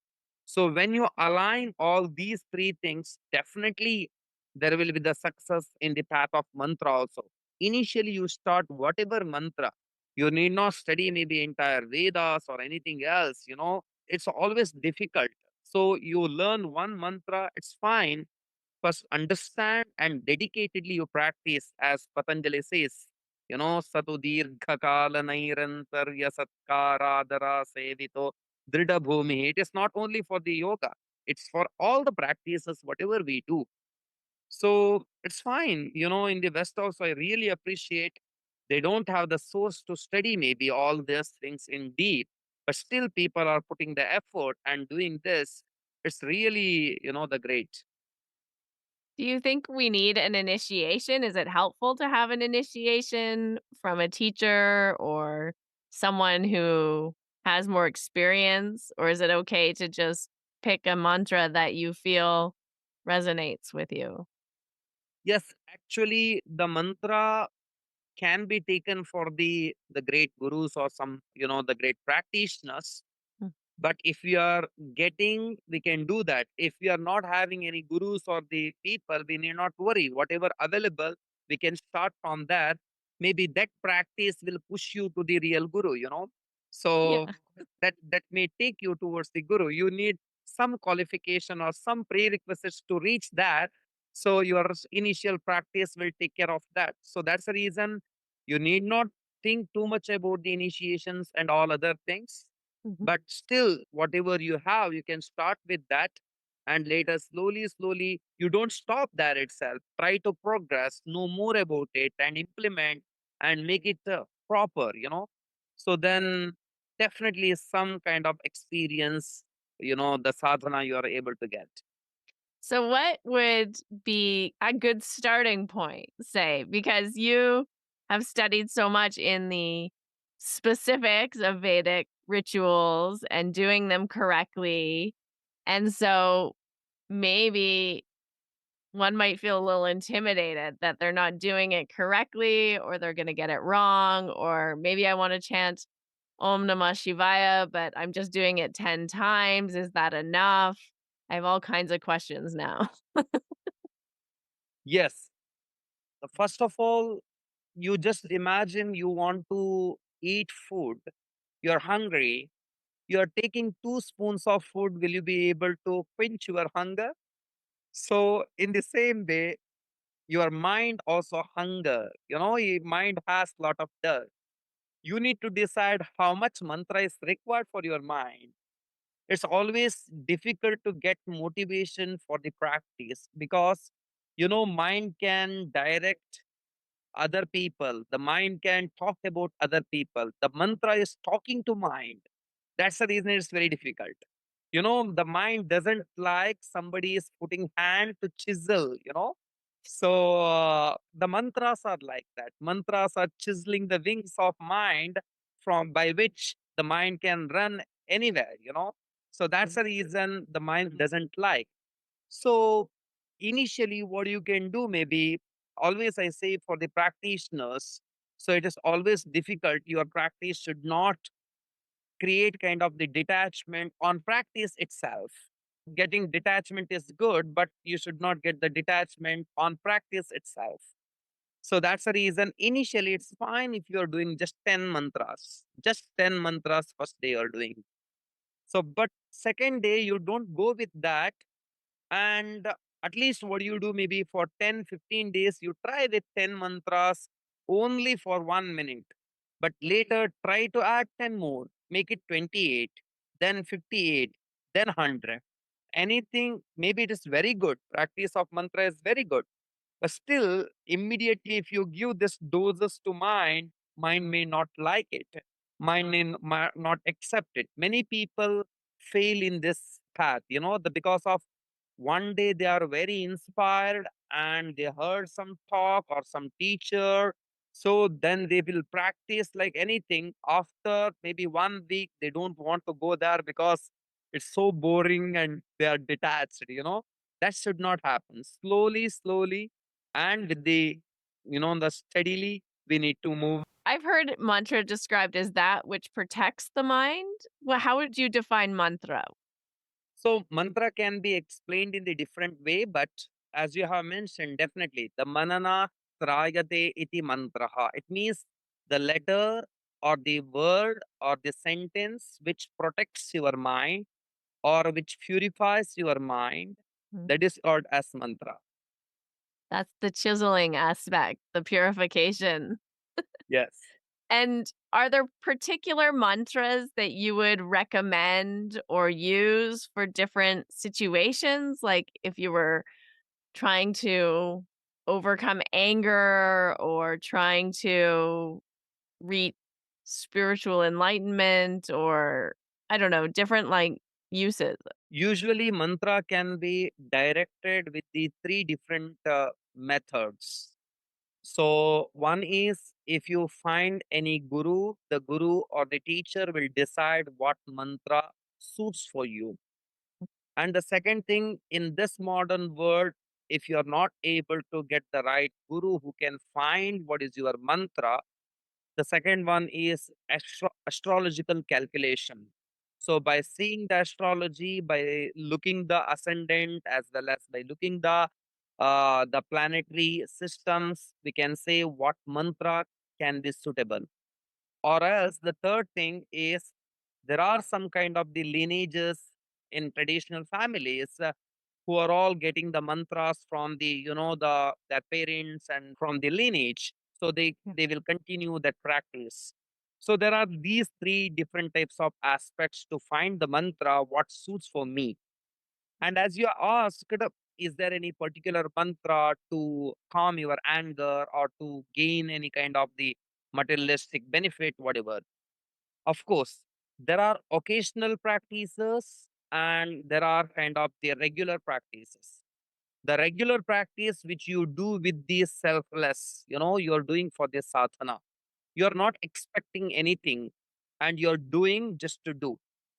So when you align all these three things, definitely there will be the success in the path of mantra also. Initially, you start whatever mantra. You need not study maybe entire Vedas or anything else, it's always difficult. So you learn one mantra, it's fine. First, understand and dedicatedly you practice, as Patanjali says, Satu Dirghakala Nairantarya Satkaradara Sevito Drida Bhumi. It is not only for the yoga, it's for all the practices, whatever we do. So it's fine. In the West also, I really appreciate they don't have the source to study maybe all these things in deep, but still people are putting the effort and doing this. It's really, the great. Do you think we need an initiation? Is it helpful to have an initiation from a teacher or someone who has more experience? Or is it okay to just pick a mantra that you feel resonates with you? Yes, actually, the mantra can be taken for the great gurus or some, the great practitioners. Mm. But if we are getting, we can do that. If we are not having any gurus or the people, we need not worry. Whatever available, we can start from there. Maybe that practice will push you to the real guru. So Yeah. that may take you towards the guru. You need some qualification or some prerequisites to reach that. So your initial practice will take care of that. So that's the reason you need not think too much about the initiations and all other things, Mhm. but still whatever you have you can start with that, and later slowly you don't stop there itself, try to progress, know more about it and implement and make it proper. So then definitely some kind of experience, the sadhana you are able to get. So, what would be a good starting point, say, because you have studied so much in the specifics of Vedic rituals and doing them correctly? And so maybe one might feel a little intimidated that they're not doing it correctly or they're going to get it wrong. Or maybe I want to chant Om Namah Shivaya, but I'm just doing it 10 times. Is that enough? I have all kinds of questions now. Yes, first of all, you just imagine you want to eat food, you're hungry, you're taking 2 spoons of food, will you be able to quench your hunger? So, in the same way, your mind also hunger. Your mind has lot of dirt. You need to decide how much mantra is required for your mind. It's always difficult to get motivation for the practice because mind can direct other people. The mind can talk about other people. The mantra is talking to mind. That's the reason it's very difficult. The mind doesn't like somebody is putting hand to chisel. So the mantras are like that. Mantras are chiseling the wings of mind from by which the mind can run anywhere. So that's the reason the mind doesn't like. So initially, what you can do, maybe always I say for the practitioners, so it is always difficult. Your practice should not create kind of the detachment on practice itself. Getting detachment is good, but you should not get the detachment on practice itself. So that's the reason initially it's fine if you're doing just 10 mantras, just 10 mantras first day you're doing. So, but second day you don't go with that, and at least what you do maybe for 10-15 days, you try with 10 mantras only for 1 minute. But later try to add 10 more, make it 28, then 58, then 100. Anything, maybe it is very good. Practice of mantra is very good. But still, immediately if you give this doses to mind may not like it. Mind may not accept it. Many people fail in this path, because of one day they are very inspired and they heard some talk or some teacher. So then they will practice like anything. After maybe 1 week, they don't want to go there because it's so boring and they are detached. That should not happen. Slowly, and with the steadily, we need to move. I've heard mantra described as that which protects the mind. Well, how would you define mantra? So mantra can be explained in the different way, but as you have mentioned, definitely the manana trayate iti mantraha. It means the letter or the word or the sentence which protects your mind or which purifies your mind. Mhm. That is called as mantra. That's the chiseling aspect, the purification. Yes. And are there particular mantras that you would recommend or use for different situations? Like if you were trying to overcome anger or trying to reach spiritual enlightenment or I don't know, different like uses. Usually, mantra can be directed with the three different methods. So, one is if you find any guru, the guru or the teacher will decide what mantra suits for you. And the second thing, in this modern world, if you're not able to get the right guru who can find what is your mantra, the second one is astrological calculation. So by seeing the astrology, by looking the ascendant as well as by looking the planetary systems, we can say what mantra can be suitable. Or else the third thing is there are some kind of the lineages in traditional families who are all getting the mantras from the their parents and from the lineage, so they will continue that practice. So there are these three different types of aspects to find the mantra what suits for me. And as you asked, is there any particular mantra to calm your anger or to gain any kind of the materialistic benefit, whatever? Of course, there are occasional practices and there are kind of the regular practices. The regular practice which you do with this selfless, you're doing for this sadhana. You're not expecting anything and you're doing just to do.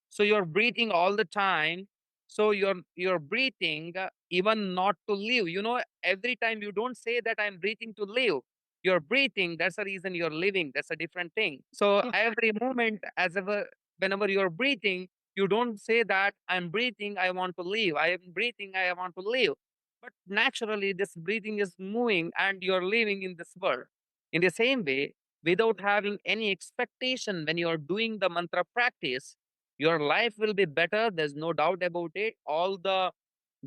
So you're breathing all the time. So you're breathing even not to live. Every time you don't say that I'm breathing to live. You're breathing. That's the reason you're living. That's a different thing. So every moment, as ever, whenever you're breathing, you don't say that I'm breathing. I want to live. I am breathing. I want to live. But naturally, this breathing is moving, and you're living in this world. In the same way, without having any expectation when you're doing the mantra practice, your life will be better. There's no doubt about it. All the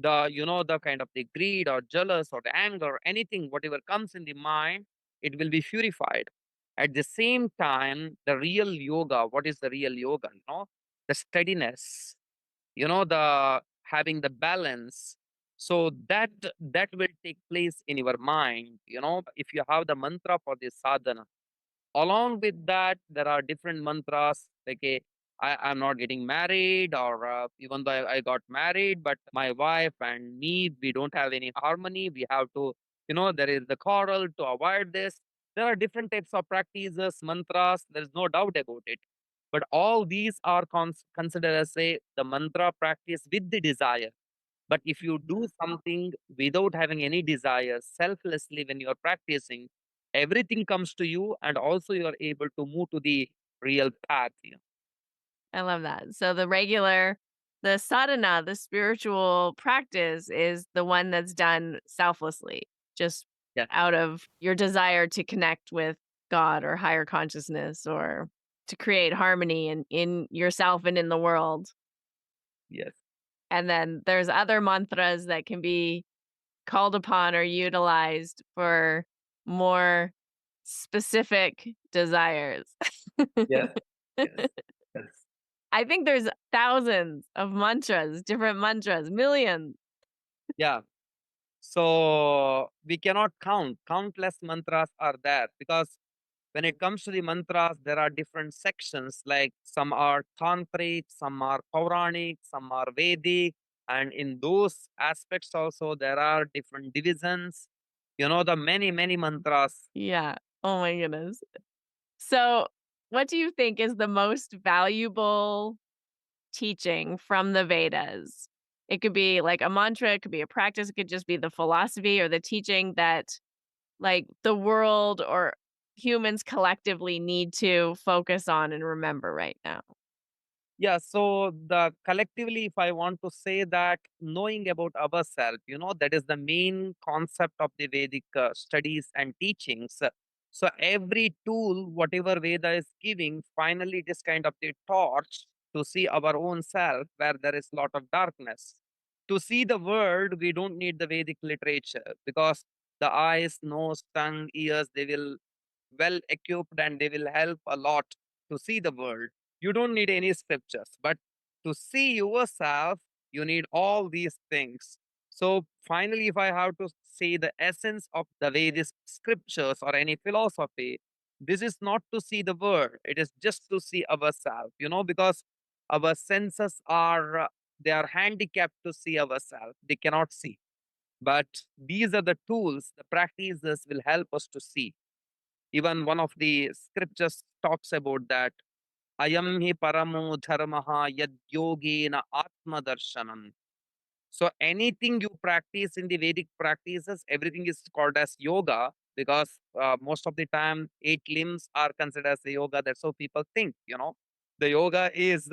kind of the greed or jealous or the anger, anything, whatever comes in the mind, it will be purified. At the same time, the real yoga, what is the real yoga? The steadiness, the having the balance. So that will take place in your mind, if you have the mantra for this sadhana. Along with that, there are different mantras like I'm not getting married, or even though I got married, but my wife and me, we don't have any harmony. We have to, there is the quarrel to avoid this. There are different types of practices, mantras. There is no doubt about it. But all these are considered as the mantra practice with the desire. But if you do something without having any desire, selflessly when you're practicing, everything comes to you and also you're able to move to the real path. I love that. So the sadhana, the spiritual practice is the one that's done selflessly, just Yeah. out of your desire to connect with God or higher consciousness or to create harmony in yourself and in the world. Yes. And then there's other mantras that can be called upon or utilized for more specific desires. Yes. Yes. Yes. I think there's thousands of mantras, different mantras, millions. Yeah. So we cannot count. Countless mantras are there because when it comes to the mantras, there are different sections, like some are tantric, some are Puranic, some are Vedic. And in those aspects also, there are different divisions. The many, many mantras. Yeah. Oh my goodness. So, what do you think is the most valuable teaching from the Vedas? It could be like a mantra, it could be a practice, it could just be the philosophy or the teaching that like the world or humans collectively need to focus on and remember right now. Yeah, so the collectively, if I want to say that knowing about ourselves, that is the main concept of the Vedic studies and teachings. So every tool, whatever Veda is giving, finally it is kind of the torch to see our own self where there is lot of darkness. To see the world, we don't need the Vedic literature because the eyes, nose, tongue, ears, they will well equipped and they will help a lot to see the world. You don't need any scriptures, but to see yourself, you need all these things. So finally, if I have to say the essence of the Vedic scriptures or any philosophy, this is not to see the world. It is just to see ourselves, because our senses are they are handicapped to see ourselves. They cannot see. But these are the tools, the practices will help us to see. Even one of the scriptures talks about that. Ayam hi paramo dharmaha yad yogena atma darshanam. So anything you practice in the Vedic practices, everything is called as yoga because most of the time 8 limbs are considered as the yoga. That's how people think. The yoga is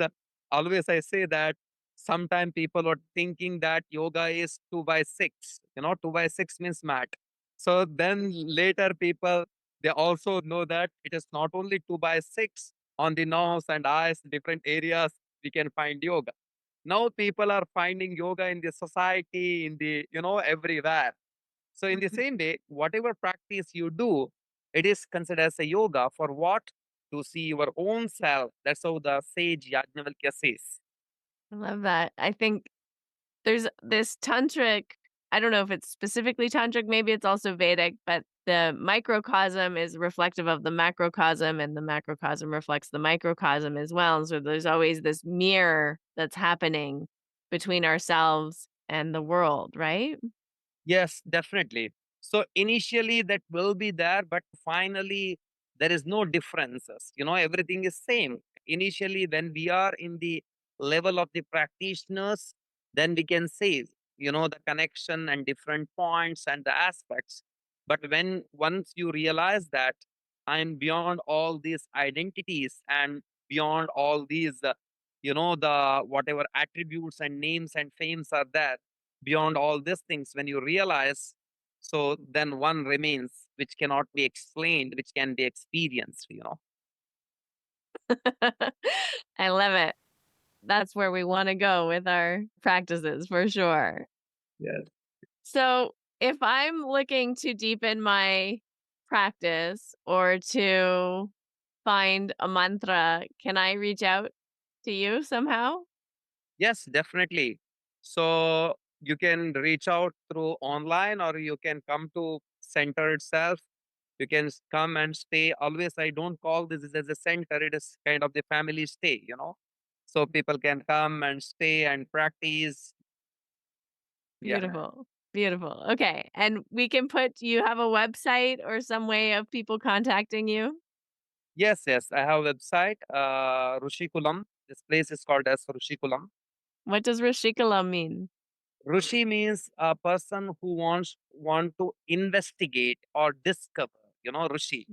always I say that sometimes people are thinking that yoga is 2 by 6. 2 by 6 means mat. So then later people they also know that it is not only 2 by 6 on the nose and eyes, different areas we can find yoga. Now people are finding yoga in the society, in the, everywhere. So in the same way, whatever practice you do, it is considered as a yoga for what? To see your own self. That's how the sage Yajnavalkya says. I love that. I think there's this tantric, I don't know if it's specifically tantric, maybe it's also Vedic, but the microcosm is reflective of the macrocosm, and the macrocosm reflects the microcosm as well. And so there's always this mirror that's happening between ourselves and the world, right? Yes, definitely. So initially that will be there, but finally there is no differences. Everything is same. Initially, when we are in the level of the practitioners, then we can say, the connection and different points and the aspects. But when once you realize that I'm beyond all these identities and beyond all these, the whatever attributes and names and fames are there, beyond all these things, when you realize, so then one remains which cannot be explained, which can be experienced. I love it. That's where we want to go with our practices for sure. Yes. So, if I'm looking to deepen my practice or to find a mantra, can I reach out to you somehow? Yes, definitely. So you can reach out through online or you can come to center itself. You can come and stay. Always I don't call this as a center, it is kind of the family stay. So people can come and stay and practice. Yeah. Beautiful. Beautiful. Okay. And we can put, you have a website or some way of people contacting you? Yes, yes. I have a website, Rishikulam. This place is called as Rishikulam. What does Rishikulam mean? Rishi means a person who want to investigate or discover. Rishi.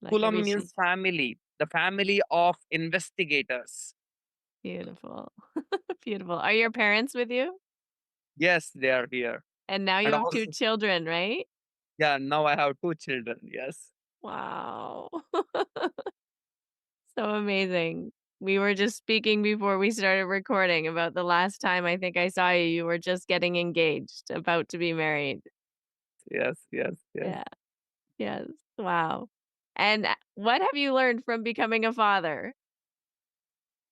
Like a Kulam rishi. means family, the family of investigators. Beautiful. Beautiful. Are your parents with you? Yes, they are here. And now you And have two also, children, right? yeah, now I have 2 children. Yes. Wow. So amazing. We were just speaking before we started recording about the last time I think I saw you. You were just getting engaged, about to be married. Yes, yes, yes. Yeah. Yes. Wow. And what have you learned from becoming a father?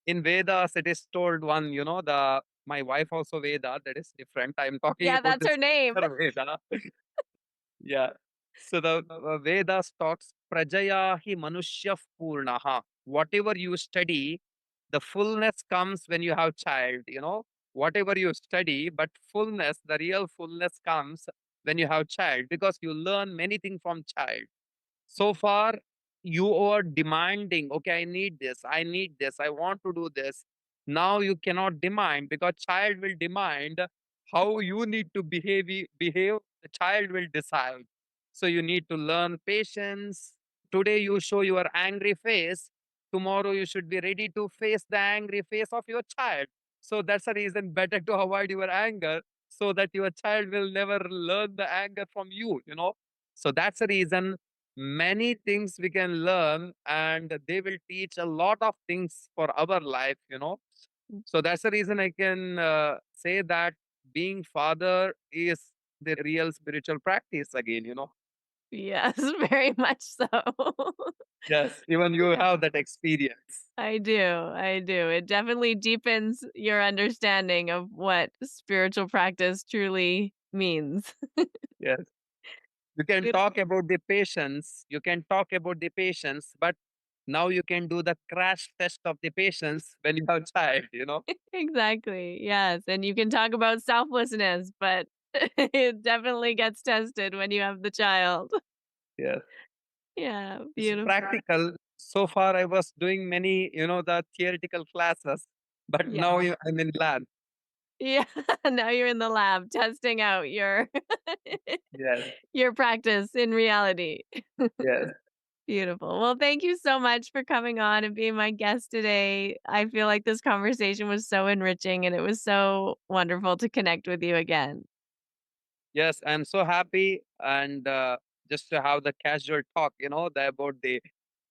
In Vedas, it is told one, the my wife also Veda, that is different. I'm talking Yeah, about that's her this name. Veda. Yeah. So the Vedas talks prajaya hi manushya purnaha. Whatever you study, the fullness comes when you have child. Whatever you study, but fullness, the real fullness comes when you have child because you learn many things from child. So far, you are demanding, okay, I need this, I want to do this. Now you cannot demand because child will demand how you need to behave. The child will decide. So you need to learn patience. Today you show your angry face. Tomorrow you should be ready to face the angry face of your child. So that's a reason better to avoid your anger so that your child will never learn the anger from you. So that's the reason many things we can learn and they will teach a lot of things for our life. So that's the reason I can say that being father is the real spiritual practice again. Yes, very much so. Yes, even you Yeah. have that experience. I do. I do. It definitely deepens your understanding of what spiritual practice truly means. Yes. You can Beautiful. talk about the patience. You can talk about the patience, but now you can do the crash test of the patience when you have child. Exactly. Yes. And you can talk about selflessness, but it definitely gets tested when you have the child. Yes. Yeah. It's Beautiful. practical. So far, I was doing many the theoretical classes, but Yeah. now I'm in lab. Yeah. Now you're in the lab testing out your Yes. your practice in reality. Yes. Beautiful. Well, thank you so much for coming on and being my guest today. I feel like this conversation was so enriching and it was so wonderful to connect with you again. Yes, I'm so happy and just to have the casual talk about the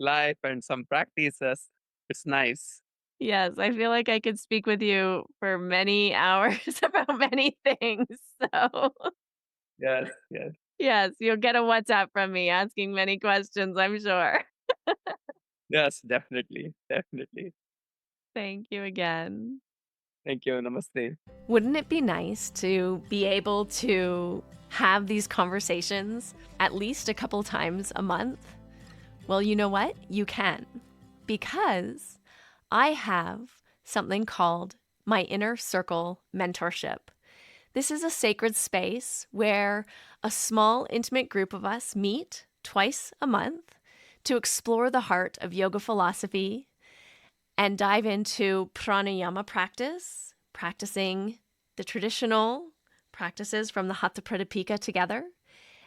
life and some practices. It's nice. Yes, I feel like I could speak with you for many hours about many things. So, Yes, yes, yes, you'll get a WhatsApp from me asking many questions, I'm sure. yes, definitely, definitely. Thank you again. Thank you. Namaste. Wouldn't it be nice to be able to have these conversations at least a couple times a month? Well, you know what? You can. Because I have something called my Inner Circle Mentorship. This is a sacred space where a small, intimate group of us meet twice a month to explore the heart of yoga philosophy and dive into pranayama practice, practicing the traditional practices from the Hatha Pradipika together,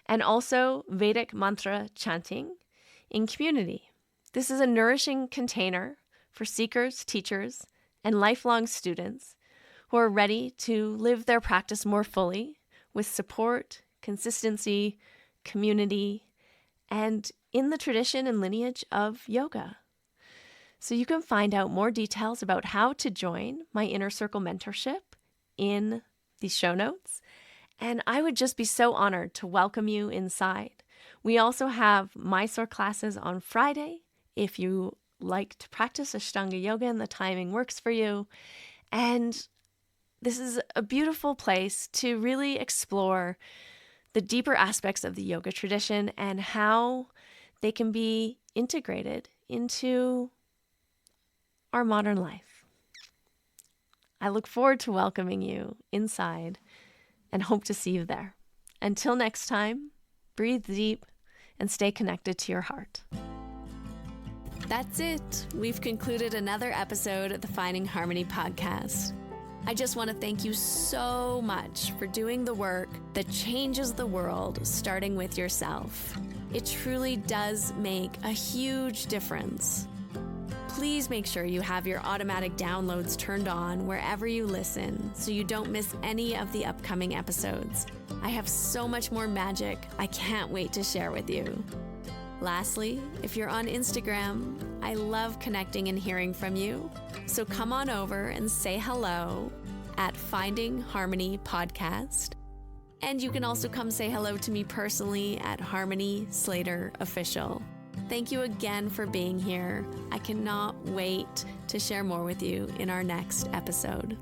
and also Vedic mantra chanting in community. This is a nourishing container for seekers, teachers, and lifelong students who are ready to live their practice more fully with support, consistency, community, and in the tradition and lineage of yoga. So you can find out more details about how to join my Inner Circle mentorship in the show notes. And I would just be so honored to welcome you inside. We also have Mysore classes on Friday if you like to practice Ashtanga yoga and the timing works for you. And this is a beautiful place to really explore the deeper aspects of the yoga tradition and how they can be integrated into our modern life. I look forward to welcoming you inside and hope to see you there. Until next time, breathe deep and stay connected to your heart. That's it. We've concluded another episode of the Finding Harmony podcast. I just want to thank you so much for doing the work that changes the world, starting with yourself. It truly does make a huge difference. Please make sure you have your automatic downloads turned on wherever you listen so you don't miss any of the upcoming episodes. I have so much more magic I can't wait to share with you. Lastly, if you're on Instagram, I love connecting and hearing from you. So come on over and say hello at Finding Harmony Podcast. And you can also come say hello to me personally at Harmony Slater Official. Thank you again for being here. I cannot wait to share more with you in our next episode.